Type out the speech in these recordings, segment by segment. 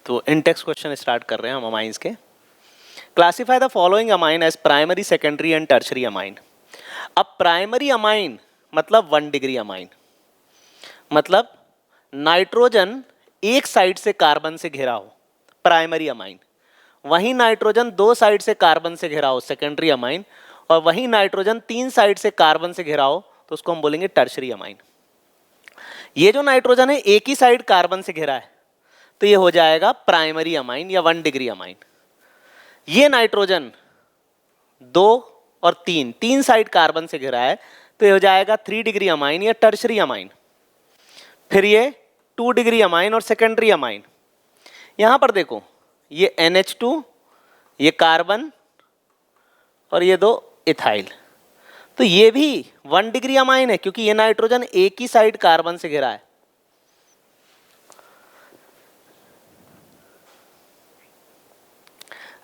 तो index question start कर रहे हैं हम अमाइंस के। Classify the following amine as primary, secondary and tertiary amine. अब प्राइमरी अमाइन मतलब 1 डिग्री अमाइन, मतलब नाइट्रोजन एक साइड से कार्बन से घिरा हो, प्राइमरी अमाइन। वही नाइट्रोजन 2 साइड से कार्बन से घिरा हो, सेकेंडरी अमाइन। और वही नाइट्रोजन 3 साइड से कार्बन से घिरा हो तो उसको हम बोलेंगे टर्शरी अमाइन। ये जो नाइट्रोजन है एक ही साइड कार्बन से घिरा है तो ये हो जाएगा प्राइमरी अमाइन या 1 डिग्री अमाइन। ये नाइट्रोजन 2 और 3 साइड कार्बन से घिरा है तो ये हो जाएगा 3 डिग्री अमाइन या टर्शरी अमाइन। फिर ये 2 डिग्री अमाइन और सेकेंडरी अमाइन। यहां पर देखो ये NH2, ये कार्बन और ये 2 इथाइल, तो ये भी 1 डिग्री अमाइन है क्योंकि ये नाइट्रोजन एक ही साइड कार्बन से घिरा है।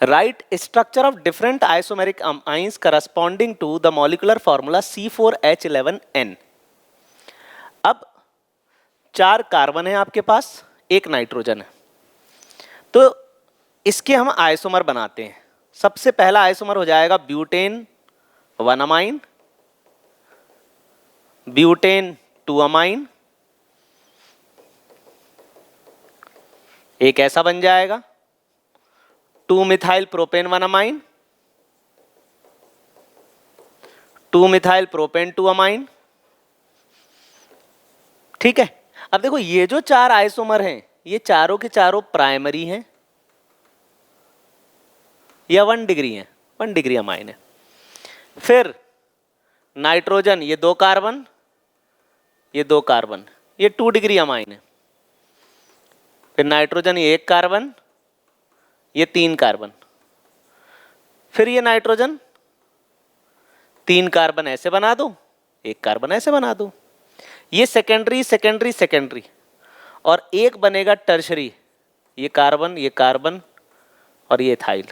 Write structure of different isomeric amines corresponding to the molecular formula C4H11N। अब 4 कार्बन है आपके पास, एक नाइट्रोजन है, तो इसके हम आइसोमर बनाते हैं। सबसे पहला आइसोमर हो जाएगा ब्यूटेन 1 अमाइन, ब्यूटेन 2 अमाइन, एक ऐसा बन जाएगा 2 methyl propane 1 amine, 2 methyl propane 2 amine. ठीक है, अब देखो ये जो 4 आइसोमर हैं ये चारों के चारों प्राइमरी हैं या 1 डिग्री हैं, 1 डिग्री अमाइन है। फिर नाइट्रोजन ये 2 कार्बन, ये 2 कार्बन, ये 2 डिग्री अमाइन है। फिर नाइट्रोजन ये 1 कार्बन, ये 3 कार्बन। फिर ये नाइट्रोजन 3 कार्बन ऐसे बना दो, 1 कार्बन ऐसे बना दो। ये सेकेंडरी सेकेंडरी सेकेंडरी और एक बनेगा टर्शरी, ये कार्बन और ये इथाइल।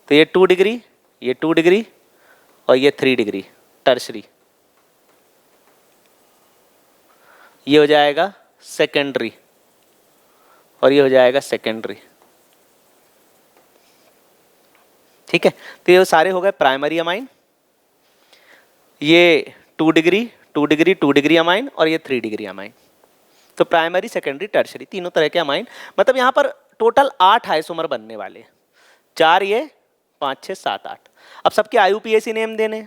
तो ये 2 डिग्री, ये 2 डिग्री और ये 3 डिग्री टर्शरी। ये हो जाएगा सेकेंडरी और ये हो जाएगा सेकेंडरी। ठीक है, तो ये सारे हो गए प्राइमरी अमाइन। ये 2 डिग्री 2 डिग्री 2 डिग्री अमाइन और ये 3 डिग्री अमाइन। तो प्राइमरी, सेकेंडरी, टर्शरी तीनों तरह के अमाइन। मतलब यहाँ पर टोटल 8 आइसोमर बनने वाले, 4 ये, 5 6 7 8। अब सबके IUPAC नेम देने।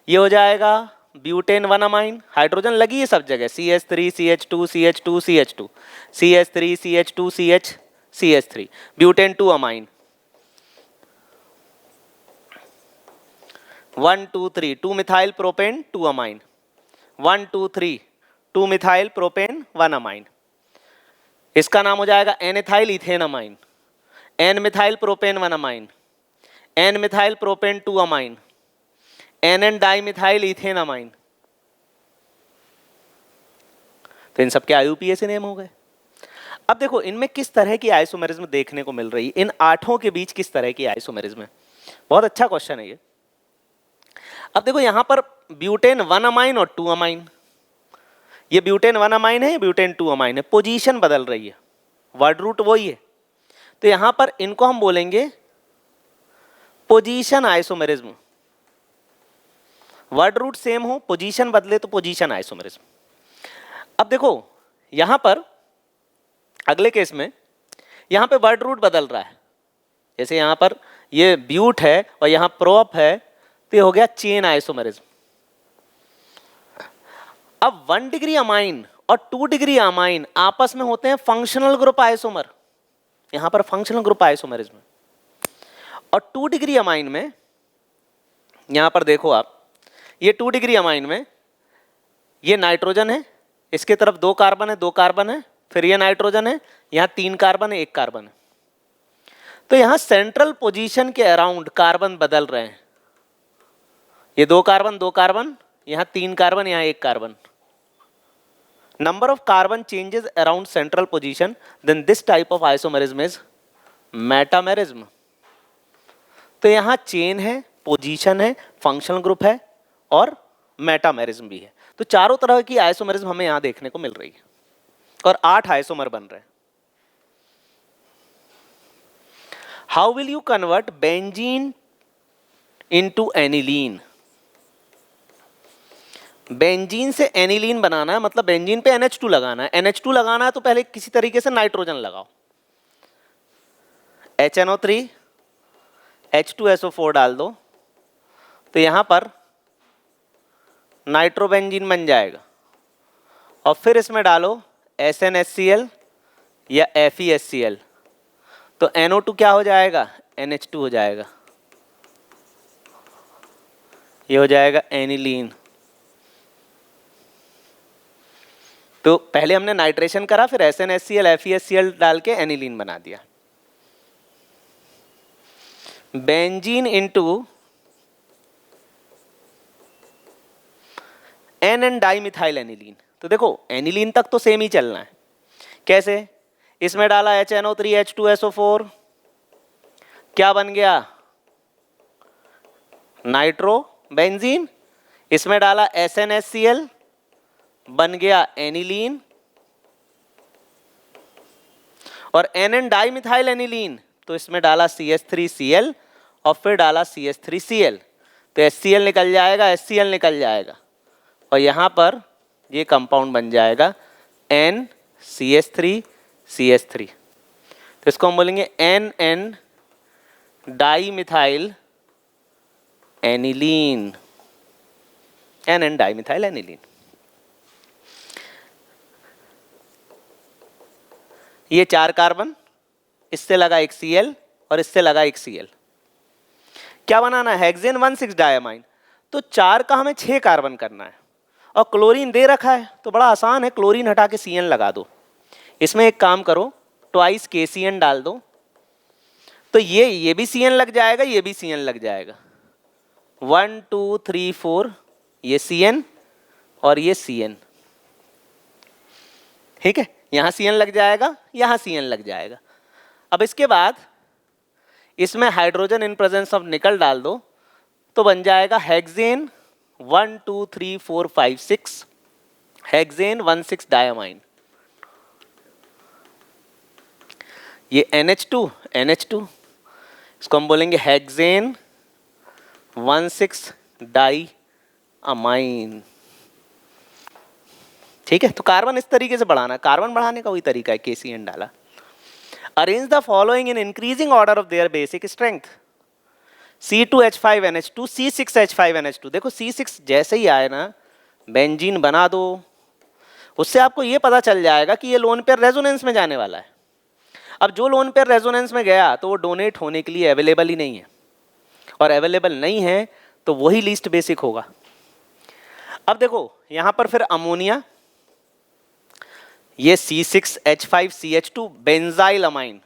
ये हो जाएगा ब्यूटेन 1 अमाइन, हाइड्रोजन लगी है सब जगह, CH3 CH2 CH2 CH2 CH3 CH2 CH CH3, butane 2 amine. 1 2 3 2 methyl propane 2 amine, 1 2 3 2 methyl propane 1 amine. इसका नाम हो जाएगा N ethyl ethane amine, N methyl propane 1 amine, N methyl propane 2 amine, NN di methyl ethane amine. तो इन सबके IUPAC name हो गए। अब देखो इनमें किस तरह की आइसोमेरिज्म देखने को मिल रही है, इन 8 के बीच किस तरह की आइसोमेरिज्म है। बहुत अच्छा क्वेश्चन है ये। अब देखो यहां पर ब्यूटेन 1 अमाइन और 2 अमाइन, ये ब्यूटेन 1 अमाइन है, ब्यूटेन 2 अमाइन है, पोजीशन बदल रही है, वर्ड रूट वही है। तो यहां पर इनको हम बोलेंगे position isomerism. Word root same हो, पोजीशन बदले तो पोजीशन आइसोमेरिज्म। अब देखो यहां पर अगले केस में यहां पे वर्ड रूट बदल रहा है। जैसे यहां पर ये ब्यूट है और यहां प्रोप है तो ये हो गया चेन आइसोमेरिज्म। अब 1 डिग्री अमाइन और 2 डिग्री अमाइन आपस में होते हैं फंक्शनल ग्रुप आइसोमर। यहां पर फंक्शनल ग्रुप आइसोमेरिज्म। और 2 डिग्री अमाइन में यहां पर देखो आप, ये 2 डिग्री अमाइन में ये नाइट्रोजन है, इसके तरफ 2 कार्बन है, 2 कार्बन है, फिर ये नाइट्रोजन है, यहां 3 कार्बन है, 1 कार्बन है। तो यहां सेंट्रल पोजीशन के अराउंड कार्बन बदल रहे हैं। ये 2 कार्बन, यहां 3 कार्बन, यहां 1 carbon. Number of carbon changes around central position, then this type of isomerism is metamerism. तो यहां चेन है, पोजीशन है, फंक्शनल ग्रुप है और मेटामेरिज्म भी है। तो चारों तरह की आइसोमेरिज्म हमें यहां देखने को मिल रही है और 8 आइसोमर बन रहे हैं। How will you convert benzene into aniline? Benzene से एनिलीन बनाना है, मतलब बेंजीन पे NH2 लगाना है। NH2 लगाना है तो पहले किसी तरीके से नाइट्रोजन लगाओ, HNO3 H2SO4 डाल दो, तो यहां पर नाइट्रोबेंजीन बन जाएगा। और फिर इसमें डालो SnHCl या FeHCl, तो NO2 क्या हो जाएगा? NH2 हो जाएगा, ये हो जाएगा एनिलीन। तो पहले हमने नाइट्रेशन करा, फिर SnHCl FeHCl डाल के एनिलीन बना दिया। Benzene into N dimethyl aniline. तो देखो एनिलीन तक तो सेम ही चलना है। कैसे? इसमें डाला HNO3 H2SO4, क्या बन गया? Nitro benzene. इसमें डाला SnHCl, बन गया एनिलीन। और एन डाइमिथाइल एनिलीन, तो इसमें डाला CH3Cl और फिर डाला CH3Cl, तो HCl निकल जाएगा, HCl निकल जाएगा, और यहां पर ये कंपाउंड बन जाएगा NCH3CH3। तो इसको हम बोलेंगे NN dimethyl aniline, NN dimethyl aniline. ये 4 कार्बन, इससे लगा एक Cl और इससे लगा एक Cl। क्या बनाना है? Hexane 1,6 diamine. तो 4 का हमें 6 कार्बन करना है, और क्लोरीन दे रखा है तो बड़ा आसान है, क्लोरीन हटा के Cn लगा दो। इसमें एक काम करो, ट्वाइस KCN डाल दो, तो ये भी Cn लग जाएगा, ये भी Cn लग जाएगा। 1 2 3 4, ये Cn और ये Cn, ठीक है। यहां Cn लग जाएगा, यहां Cn लग जाएगा। अब इसके बाद इसमें हाइड्रोजन इन प्रेजेंस ऑफ निकल डाल दो, तो बन जाएगा हेक्सेन 1 2 3 4 5 6, हेक्सेन 1,6 डायमाइन। ये NH2 NH2, इसको हम बोलेंगे हेक्सेन 1,6 डाई अमाइन, ठीक है। तो कार्बन इस तरीके से बढ़ाना है, कार्बन बढ़ाने का वही तरीका है, KCN डाला। Arrange the following in increasing order of their basic strength. C2H5NH2 C6H5NH2। देखो C6 जैसे ही आए ना, बेंजीन बना दो, उससे आपको ये पता चल जाएगा कि ये लोन पेयर रेजोनेंस में जाने वाला है। अब जो लोन पेयर रेजोनेंस में गया तो वो डोनेट होने के लिए अवेलेबल ही नहीं है, और अवेलेबल नहीं है तो वही लीस्ट बेसिक होगा। अब देखो यहां पर फिर अमोनिया, ये C6H5CH2 बेंजाइल अमाइन,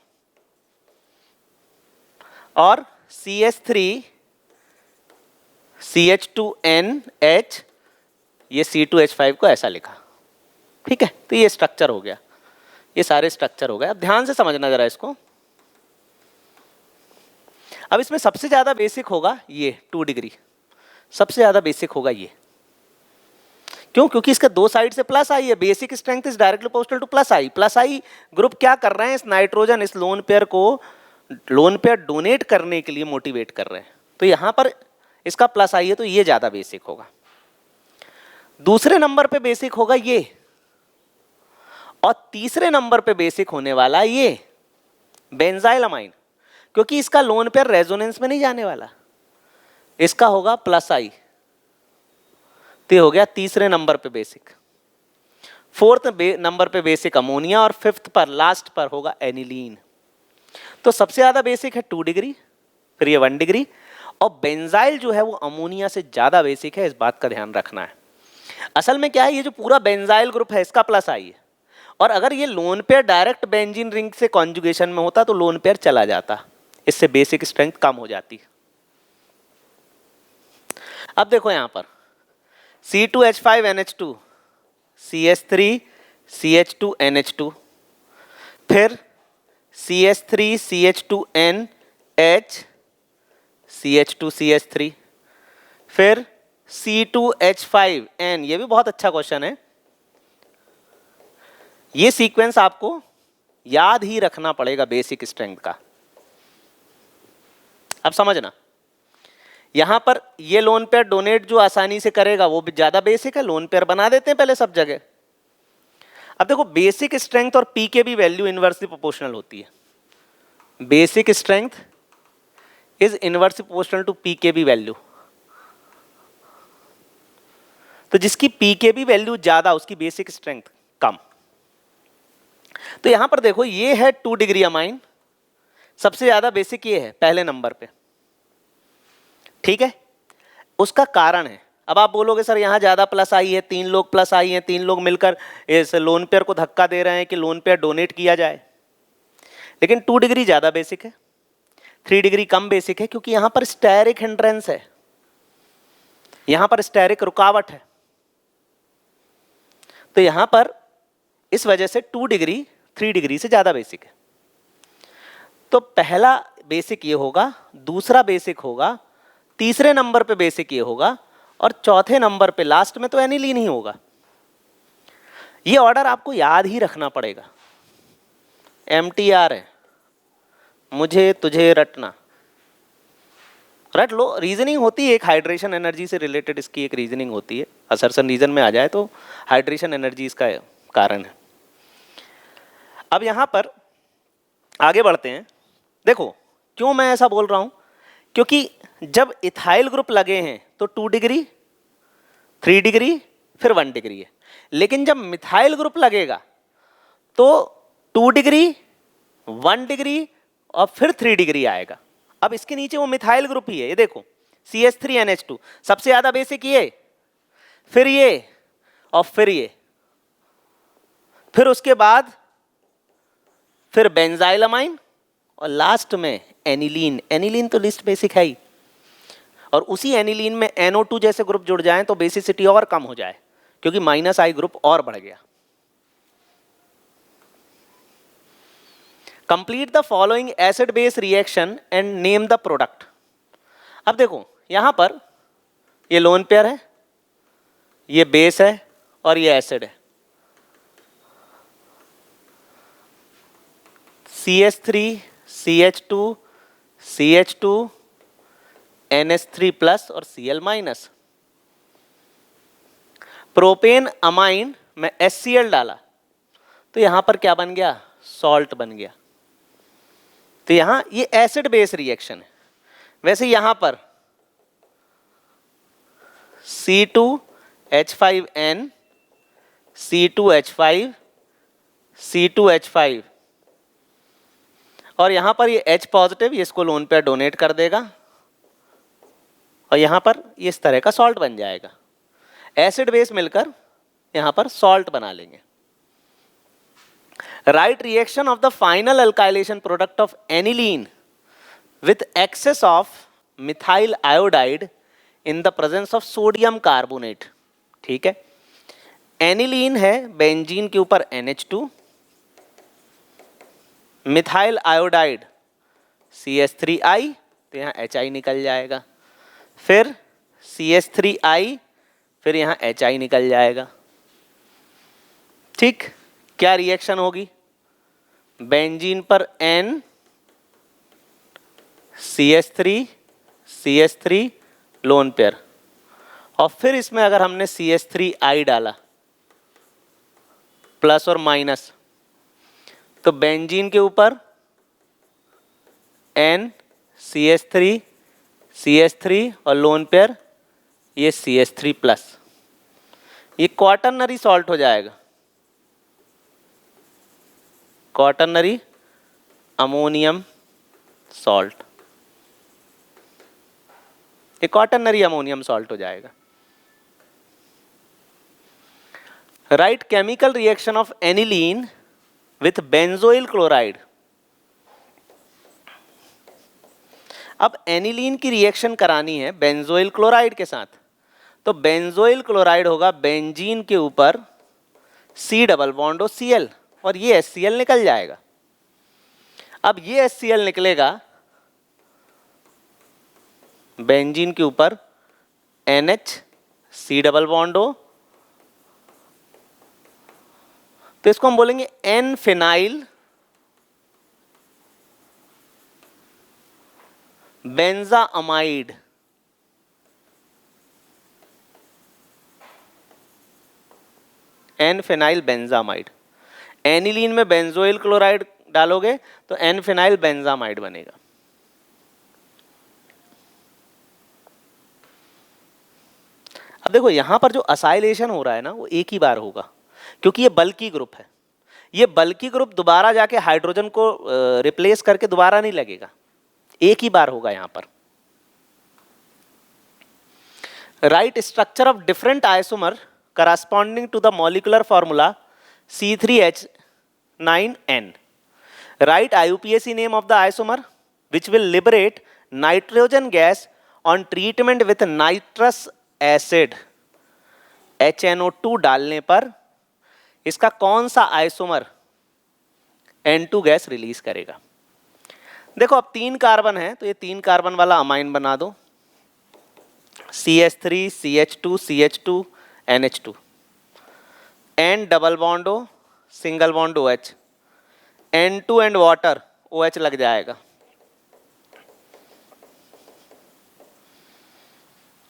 और CH3CH2NH, ये C2H5 को ऐसा लिखा, ठीक है। तो ये स्ट्रक्चर हो गया, ये सारे स्ट्रक्चर हो गए। अब ध्यान से समझना जरा इसको। अब इसमें सबसे ज्यादा बेसिक होगा ये 2 डिग्री, सबसे ज्यादा बेसिक होगा ये। क्यों? क्योंकि इसका 2 साइड से प्लस आई है, basic strength is directly proportional two plus I. Plus I group क्या कर रहे हैं? इस नाइट्रोजन, इस लोन पेयर को, लोन पेयर डोनेट करने के लिए मोटिवेट कर रहे हैं, तो यहां पर इसका प्लस आई है, तो ये ज्यादा बेसिक होगा। दूसरे नंबर पे बेसिक होगा ये, और तीसरे नंबर पे बेसिक होने वाला ये बेंजाइल अमाइन, क्योंकि इसका लोन पेयर रेजोनेंस में नहीं जाने वाला, इसका होगा प्लस आई, तो हो गया तीसरे नंबर पे बेसिक। फोर्थ नंबर पे बेसिक अमोनिया, और फिफ्थ पर लास्ट पर होगा एनिलीन। तो सबसे ज्यादा बेसिक है 2 डिग्री, फिर ये 1 डिग्री, और बेंजाइल जो है वो अमोनिया से ज्यादा बेसिक है, इस बात का ध्यान रखना है। असल में क्या है, ये जो पूरा बेंजाइल ग्रुप है इसका प्लस आई है, और अगर ये lone pair direct benzene ring से कॉन्जुगेशन में होता तो लोन पेयर चला जाता, इससे बेसिक स्ट्रेंथ कम हो जाती। अब देखो यहां पर C2H5NH2 CH3CH2NH2, फिर CH3CH2NH CH2CH3, फिर C2H5N। ये भी बहुत अच्छा क्वेश्चन है, ये सीक्वेंस आपको याद ही रखना पड़ेगा बेसिक स्ट्रेंथ का। अब समझना, यहां पर ये लोन पेयर डोनेट जो आसानी से करेगा वो भी ज्यादा बेसिक है, लोन पेयर बना देते हैं पहले सब जगह। अब देखो बेसिक स्ट्रेंथ और पी के भी वैल्यू इनवर्सली प्रोपोर्शनल होती है। Basic strength is inversely proportional to p K b value. तो जिसकी पी के बी वैल्यू ज्यादा उसकी बेसिक स्ट्रेंथ कम। तो यहां पर देखो ये है 2 डिग्री अमाइन, सबसे ज्यादा बेसिक ये है पहले नंबर पे, ठीक है। उसका कारण है, अब आप बोलोगे सर यहां ज्यादा प्लस आई है, 3 लोग प्लस आई हैं, 3 लोग मिलकर इस लोन पेयर को धक्का दे रहे हैं कि लोन पेयर डोनेट किया जाए। लेकिन 2 डिग्री ज्यादा बेसिक है, 3 डिग्री कम बेसिक है, क्योंकि यहां पर स्टेरिक हिंड्रेंस है, यहां पर स्टेरिक रुकावट है। तो यहां पर इस वजह से 2 डिग्री 3 डिग्री से ज्यादा बेसिक है। तो पहला बेसिक ये होगा, दूसरा बेसिक होगा, तीसरे नंबर पे बेसिक ये होगा, और चौथे नंबर पे लास्ट में तो एनिलीन ही होगा। ये ऑर्डर आपको याद ही रखना पड़ेगा। MTR है, मुझे तुझे रटना, रट लो। रीजनिंग होती है एक, हाइड्रेशन एनर्जी से रिलेटेड इसकी एक रीजनिंग होती है। असर्शन रीजन में आ जाए तो हाइड्रेशन एनर्जी इसका कारण है। अब यहां पर आगे बढ़ते हैं। देखो क्यों मैं ऐसा बोल रहा हूं, क्योंकि जब इथाइल ग्रुप लगे हैं तो 2 डिग्री 3 डिग्री फिर 1 डिग्री है, लेकिन जब मिथाइल ग्रुप लगेगा तो 2 डिग्री 1 डिग्री और फिर 3 डिग्री आएगा। अब इसके नीचे वो मिथाइल ग्रुप ही है, ये देखो CH3NH2, सबसे ज्यादा बेसिक ये, फिर ये और फिर ये, फिर उसके बाद फिर बेंजाइलमाइन और लास्ट में एनिलीन। एनिलीन तो लिस्ट बेसिक है ही, और उसी एनिलीन में NO2 जैसे ग्रुप जुड़ जाएं तो बेसिसिटी और कम हो जाए, क्योंकि -I ग्रुप और बढ़ गया। Complete the following acid base reaction and name the product. अब देखो यहां पर ये लोन पेयर है, ये बेस है और ये एसिड है। CH3 CH2 CH2 NH3 plus और Cl माइनस। प्रोपेन अमाइन में HCl डाला तो यहां पर क्या बन गया, सॉल्ट बन गया। तो यहां ये एसिड बेस रिएक्शन है। वैसे यहां पर C2H5N C2H5 C2H5, और यहां पर ये H पॉजिटिव, ये इसको लोन पेयर डोनेट कर देगा, और यहां पर ये इस तरह का सॉल्ट बन जाएगा। एसिड बेस मिलकर यहां पर सॉल्ट बना लेंगे। Right reaction of the final alkylation product of aniline with access of methyl iodide in the presence of sodium carbonate. ठीक है, एनिलीन है बेंजीन के ऊपर NH2, मिथाइल आयोडाइड CH3I, तो यहाँ HI निकल जाएगा, फिर CH3I, फिर यहाँ HI निकल जाएगा। ठीक, क्या रिएक्शन होगी, बेंजीन पर N CH3 लोन पेयर, और फिर इसमें अगर हमने CH3I डाला प्लस और माइनस, तो बेंजीन के ऊपर N CH3 और लोन पेयर ये CH3 प्लस, ये क्वाटरनरी सॉल्ट हो जाएगा, क्वाटरनरी अमोनियम सॉल्ट, ये क्वाटरनरी अमोनियम सॉल्ट हो जाएगा। Right chemical reaction of aniline with benzoyl chloride. अब एनिलीन की रिएक्शन करानी है बेंजोइल क्लोराइड के साथ, तो बेंजोइल क्लोराइड होगा बेंजीन के ऊपर C डबल बॉन्ड और Cl, और ये HCl निकल जाएगा। अब ये HCl निकलेगा बेंजीन के ऊपर NH C डबल बॉन्ड हो, तो इसको हम बोलेंगे N phenyl benzamide, N phenyl benzamide. Aniline में बेंजोइल क्लोराइड डालोगे तो एन फिनाइल बेंजामाइड बनेगा। अब देखो यहां पर जो असाइलेशन हो रहा है ना वो एक ही बार होगा, क्योंकि ये बल्की ग्रुप है। ये बल्की ग्रुप दोबारा जाके हाइड्रोजन को रिप्लेस करके दोबारा नहीं लगेगा, एक ही बार होगा यहां पर। Write structure of different isomer corresponding to the molecular formula C3H9N. Write IUPAC name of the isomer which will liberate nitrogen gas on treatment with nitrous acid. HNO2 डालने पर इसका कौन सा आइसोमर N2 गैस रिलीज करेगा। देखो अब 3 carbon है तो ये 3 कार्बन वाला अमाइन बना दो, CH3 CH2 CH2 NH2, N double bond O single bond OH, N2 and water OH लग जाएगा,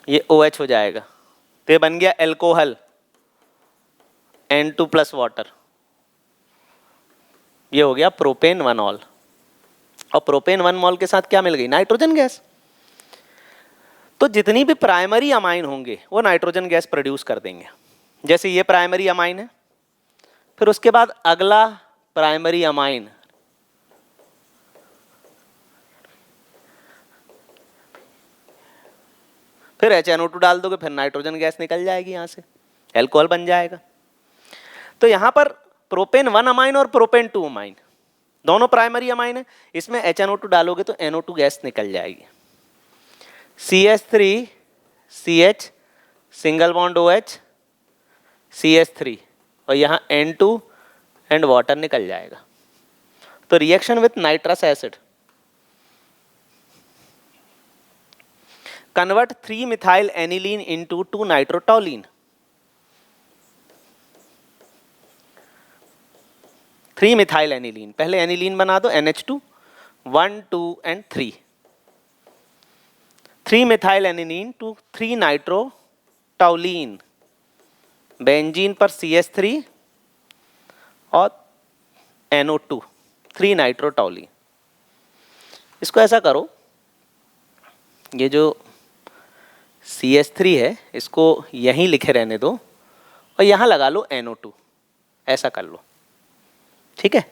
ये OH हो जाएगा, तो ये बन गया एल्कोहल N2 प्लस वाटर, ये हो गया प्रोपेन 1 ऑल। और प्रोपेन 1 मॉल के साथ क्या मिल गई, नाइट्रोजन गैस। तो जितनी भी प्राइमरी अमाइन होंगे वो नाइट्रोजन गैस प्रोड्यूस कर देंगे। जैसे ये प्राइमरी अमाइन है, फिर उसके बाद अगला प्राइमरी अमाइन फिर HNO2 डाल दोगे, फिर नाइट्रोजन गैस निकल जाएगी यहां से, एल्कोहल बन जाएगा। तो यहां पर प्रोपेन 1 अमाइन और प्रोपेन 2 अमाइन दोनों प्राइमरी अमाइन है, इसमें HNO2 डालोगे तो NO2 गैस निकल जाएगी। CH3 CH single bond OH CH3 और यहाँ N2 एंड वाटर निकल जाएगा। तो reaction with nitrous acid convert 3 methyl aniline into 2 nitrotoluene. 3 methyl aniline, पहले एनिलीन बना दो NH2 1 2 and 3, 3 methyl aniline to 3 nitrotoluene, benzene पर CH3 और NO2 3 नाइट्रोटोलीन। इसको ऐसा करो, ये जो CH3 है इसको यहीं लिखे रहने दो और यहाँ लगा लो NO2, ऐसा कर लो, ठीक है।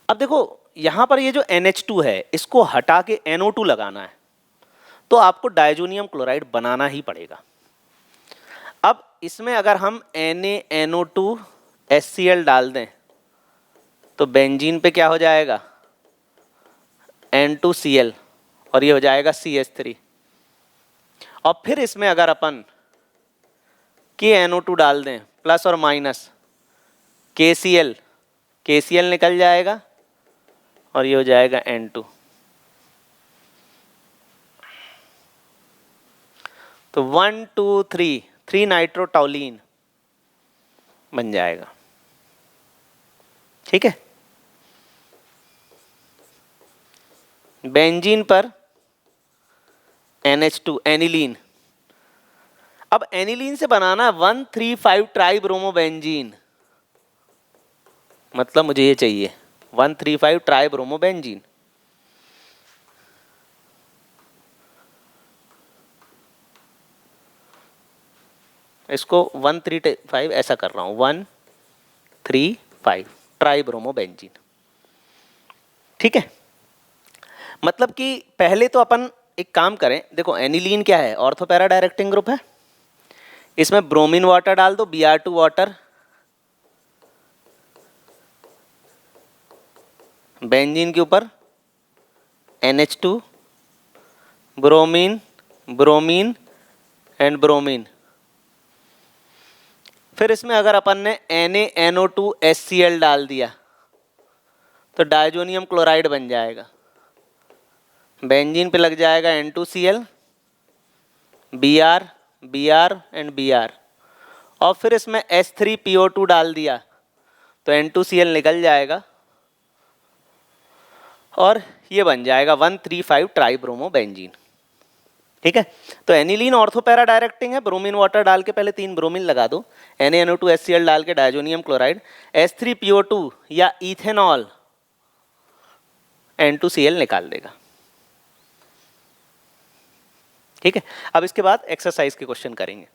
अब देखो यहाँ पर ये जो NH2 है इसको हटा के NO2 लगाना है, तो आपको डायजोनियम क्लोराइड बनाना ही पड़ेगा। अब इसमें अगर हम NaNO2 HCl डाल दें तो बेंजीन पे क्या हो जाएगा, N2Cl और ये हो जाएगा CH3। और फिर इसमें अगर अपन KNO2 डाल दें प्लस और माइनस KCl, KCl निकल जाएगा और ये हो जाएगा N2। तो 1 2 3 3 नाइट्रोटोलीन बन जाएगा, ठीक है। बेंजीन पर NH2 एनिलीन। अब एनिलीन से बनाना 1,3,5 ट्राइब्रोमोबेंजीन, मतलब मुझे ये चाहिए 1,3,5 ट्राइब्रोमोबेंजीन। इसको 1,3,5 ऐसा कर रहा हूं, 1,3,5 ट्राइब्रोमोबेंजीन, ठीक है। मतलब कि पहले तो अपन एक काम करें, देखो एनिलीन क्या है, ऑर्थो पैरा डायरेक्टिंग ग्रुप है, इसमें ब्रोमीन वाटर डाल दो, Br2 वाटर, बेंजीन के ऊपर NH2 bromine bromine and bromine. फिर इसमें अगर अपन ने NaNO2 HCl डाल दिया तो डायजोनियम क्लोराइड बन जाएगा, बेंजीन पे लग जाएगा N2Cl, Br Br and Br, और फिर इसमें H3PO2 डाल दिया तो N2Cl निकल जाएगा और ये बन जाएगा 1,3,5 ट्राइब्रोमोबेंजीन। ठीक है, तो एनिलीन ऑर्थोपैरा डायरेक्टिंग है, ब्रोमीन वाटर डाल के पहले 3 ब्रोमीन लगा दो, NaNO2HCl डाल के डायजोनियम क्लोराइड, H3PO2 या इथेनॉल N2Cl निकाल देगा। ठीक है, अब इसके बाद एक्सरसाइज के क्वेश्चन करेंगे।